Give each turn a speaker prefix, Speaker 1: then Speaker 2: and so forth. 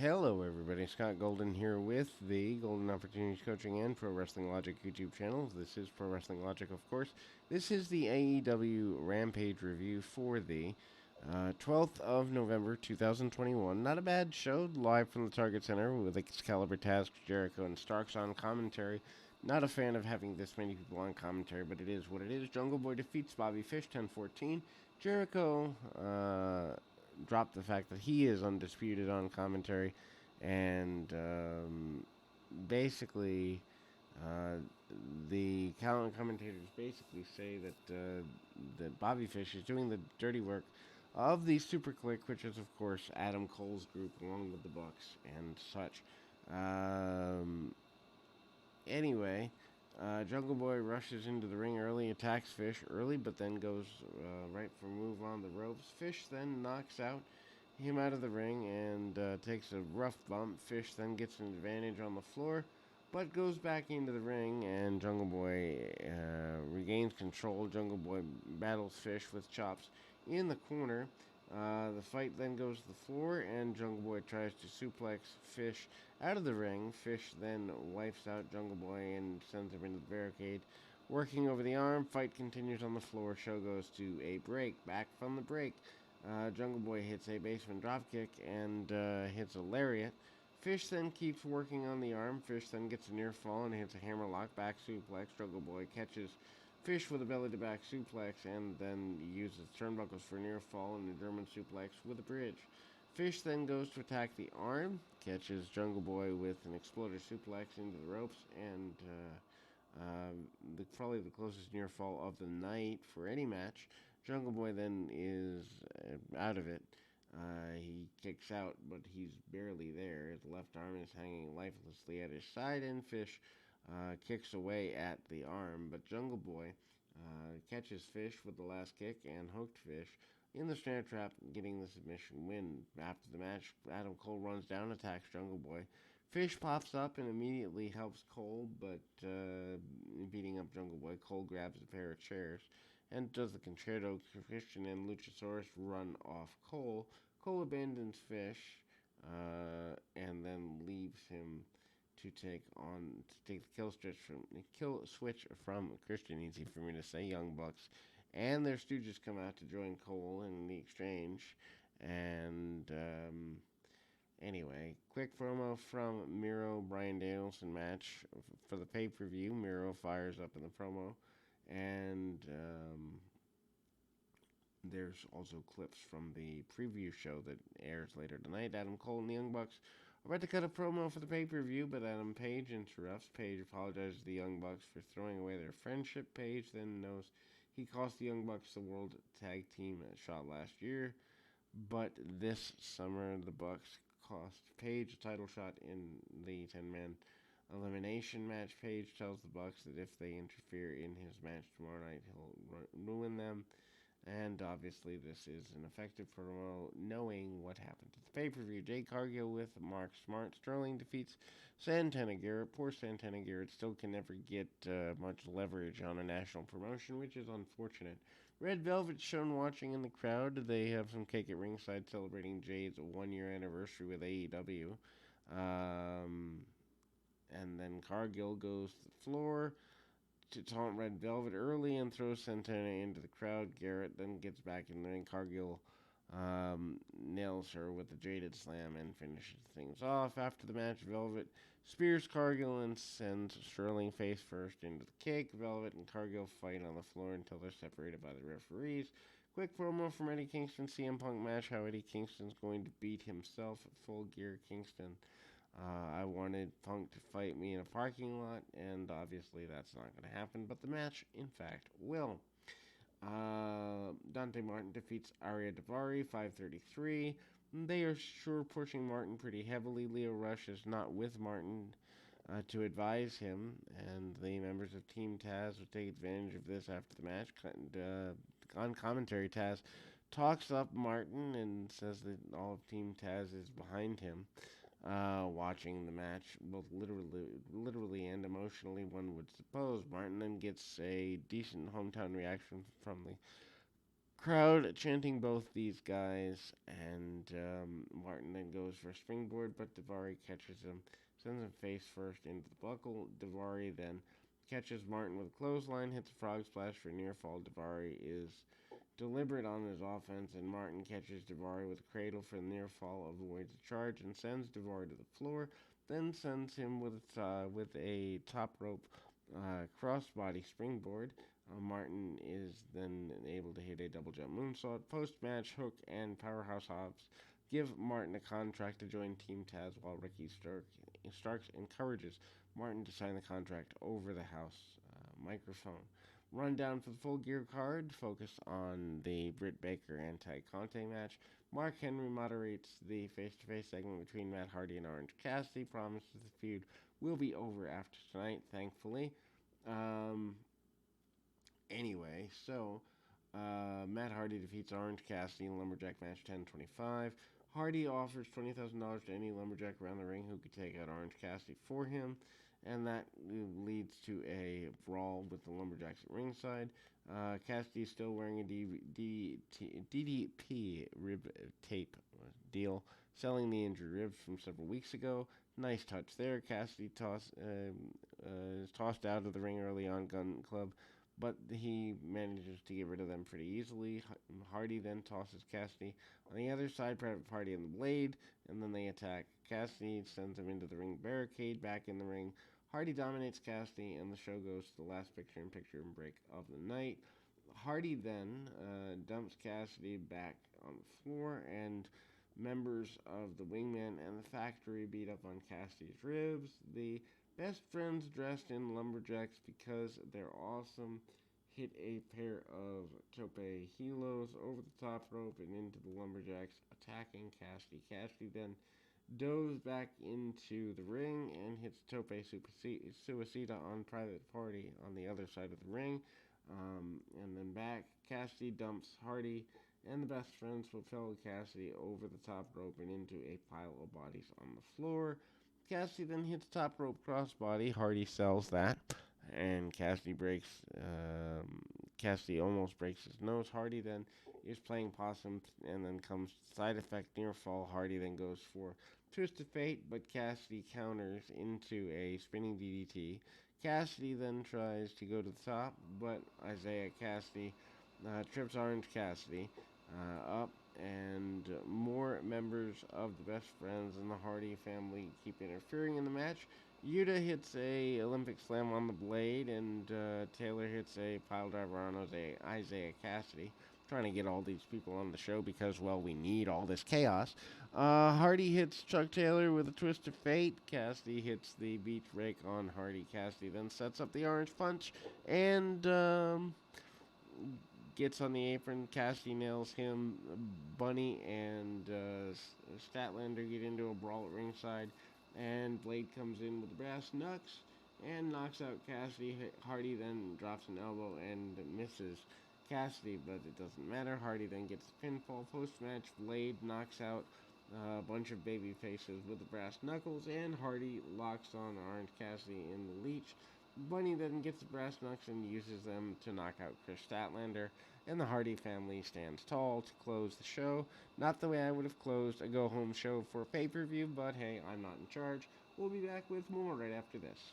Speaker 1: Hello, everybody. Scott Golden here with the Golden Opportunities Coaching and Pro Wrestling Logic YouTube channels. This is Pro Wrestling Logic, of course. This is the AEW Rampage review for the 12th of November 2021. Not a bad show, live from the Target Center with Excalibur, Taz, Jericho, and Starks on commentary. Not a fan of having this many people on commentary, but it is what it is. Jungle Boy defeats Bobby Fish 10-14. Jericho drop the fact that he is undisputed on commentary, and basically, uh, the commentators basically say that Bobby Fish is doing the dirty work of the Super Click, which is of course Adam Cole's group, along with the Bucks and such. Um, Anyway, Jungle Boy rushes into the ring early, attacks Fish early, but then goes right for a move on the ropes. Fish then knocks him out of the ring and takes a rough bump. Fish then gets an advantage on the floor, but goes back into the ring, and Jungle Boy regains control. Jungle Boy battles Fish with chops in the corner. The fight then goes to the floor, and Jungle Boy tries to suplex Fish out of the ring. Fish then wipes out Jungle Boy and sends him into the barricade. Working over the arm, fight continues on the floor. Show goes to a break. Back from the break, Jungle Boy hits a basement dropkick and hits a lariat. Fish then keeps working on the arm. Fish then gets a near fall and hits a hammerlock back suplex. Jungle Boy catches Fish with a belly to back suplex and then uses turnbuckles for a near fall and a German suplex with a bridge. Fish then goes to attack the arm, catches Jungle Boy with an exploder suplex into the ropes, and probably the closest near fall of the night for any match. Jungle Boy then is out of it. He kicks out, but he's barely there. His left arm is hanging lifelessly at his side, and Fish kicks away at the arm, but Jungle Boy catches Fish with the last kick and hooked Fish in the snare trap, getting the submission win. After the match, Adam Cole runs down, attacks Jungle Boy. Fish pops up and immediately helps Cole, but beating up Jungle Boy, Cole grabs a pair of chairs and does the concerto. Christian and Luchasaurus run off Cole. Cole abandons Fish and then leaves him to take the kill switch from Christian. Easy for me to say. Young Bucks and their stooges come out to join Cole in the exchange. And anyway, quick promo from Miro Bryan Danielson match for the pay-per-view. Miro fires up in the promo, and there's also clips from the preview show that airs later tonight. Adam Cole and the Young Bucks are about to cut a promo for the pay-per-view, but Adam Page interrupts. Page apologizes to the Young Bucks for throwing away their friendship. Page then knows he cost the Young Bucks the World Tag Team shot last year, but this summer the Bucks cost Page a title shot in the 10-man elimination match. Page tells the Bucks that if they interfere in his match tomorrow night, he'll ruin them. And obviously, this is an effective promo, knowing what happened at the pay-per-view. Jade Cargill with Mark Smart. Sterling defeats Santana Garrett. Poor Santana Garrett still can never get much leverage on a national promotion, which is unfortunate. Red Velvet shown watching in the crowd. They have some cake at ringside celebrating Jade's one-year anniversary with AEW. And then Cargill goes to the floor to taunt Red Velvet early and throws Santana into the crowd. Garrett then gets back in the ring. Cargill nails her with the Jaded Slam and finishes things off. After the match, Velvet spears Cargill and sends Sterling face first into the cake. Velvet and Cargill fight on the floor until they're separated by the referees. Quick promo from Eddie Kingston CM Punk match, how Eddie Kingston's going to beat himself at Full Gear Kingston. I wanted Punk to fight me in a parking lot, and obviously that's not going to happen, but the match, in fact, will. Dante Martin defeats Arya Daivari, 5:33. They are sure pushing Martin pretty heavily. Leo Rush is not with Martin to advise him, and the members of Team Taz will take advantage of this after the match. On commentary, Taz talks up Martin and says that all of Team Taz is behind him. Watching the match, both literally and emotionally, one would suppose. Martin then gets a decent hometown reaction from the Crowd chanting both these guys, and Martin then goes for a springboard, but Daivari catches him, sends him face first into the buckle. Daivari then catches Martin with a clothesline, hits a frog splash for near fall. Daivari is deliberate on his offense, and Martin catches Daivari with a cradle for the near fall, avoids a charge, and sends Daivari to the floor. Then sends him with a top rope crossbody springboard. Martin is then able to hit a double jump moonsault. Post-match, Hook and Powerhouse Hobbs give Martin a contract to join Team Taz, while Ricky Starks encourages Martin to sign the contract over the house microphone. Rundown for the Full Gear card, focus on the Britt Baker and Ty Conte match. Mark Henry moderates the face-to-face segment between Matt Hardy and Orange Cassidy, promises the feud will be over after tonight, thankfully. Anyway, so Matt Hardy defeats Orange Cassidy in Lumberjack match 10:25. Hardy offers $20,000 to any lumberjack around the ring who could take out Orange Cassidy for him, and that leads to a brawl with the lumberjacks at ringside. Cassidy is still wearing a DDP rib tape deal, selling the injured ribs from several weeks ago. Nice touch there. Cassidy is tossed out of the ring early on, Gun Club, but he manages to get rid of them pretty easily. Hardy then tosses Cassidy on the other side, Private Party and the Blade, and then they attack. Cassidy sends him into the ring barricade, back in the ring. Hardy dominates Cassidy, and the show goes to the last picture-in-picture break of the night. Hardy then dumps Cassidy back on the floor, and members of the Wingman and the Factory beat up on Cassidy's ribs. The best friends dressed in lumberjacks because they're awesome hit a pair of tope helos over the top rope and into the lumberjacks, attacking Cassidy. Cassidy then dives back into the ring and hits tope suicida on Private Party on the other side of the ring. And then back, Cassidy dumps Hardy, and the best friends propel Cassidy over the top rope and into a pile of bodies on the floor. Cassidy then hits top rope crossbody. Hardy sells that, and Cassidy almost breaks his nose. Hardy then is playing possum, and then comes side effect near fall. Hardy then goes for twist of fate, but Cassidy counters into a spinning DDT. Cassidy then tries to go to the top, but Isaiah Cassidy trips Orange Cassidy up, and more members of the Best Friends and the Hardy family keep interfering in the match. Yuta hits a Olympic slam on the Blade, and Taylor hits a pile driver on Isaiah Cassidy. Trying to get all these people on the show because, well, we need all this chaos. Hardy hits Chuck Taylor with a twist of fate. Cassidy hits the beach break on Hardy. Cassidy then sets up the orange punch and gets on the apron. Cassidy nails him. Bunny and Statlander get into a brawl at ringside, and Blade comes in with the brass knucks and knocks out Cassidy. Hardy then drops an elbow and misses Cassidy, but it doesn't matter. Hardy then gets the pinfall. Post-match, Blade knocks out a bunch of baby faces with the brass knuckles, and Hardy locks on Orange Cassidy in the leech. Bunny then gets the brass knucks and uses them to knock out Chris Statlander, and the Hardy family stands tall to close the show. Not the way I would have closed a go-home show for a pay-per-view, but hey, I'm not in charge. We'll be back with more right after this.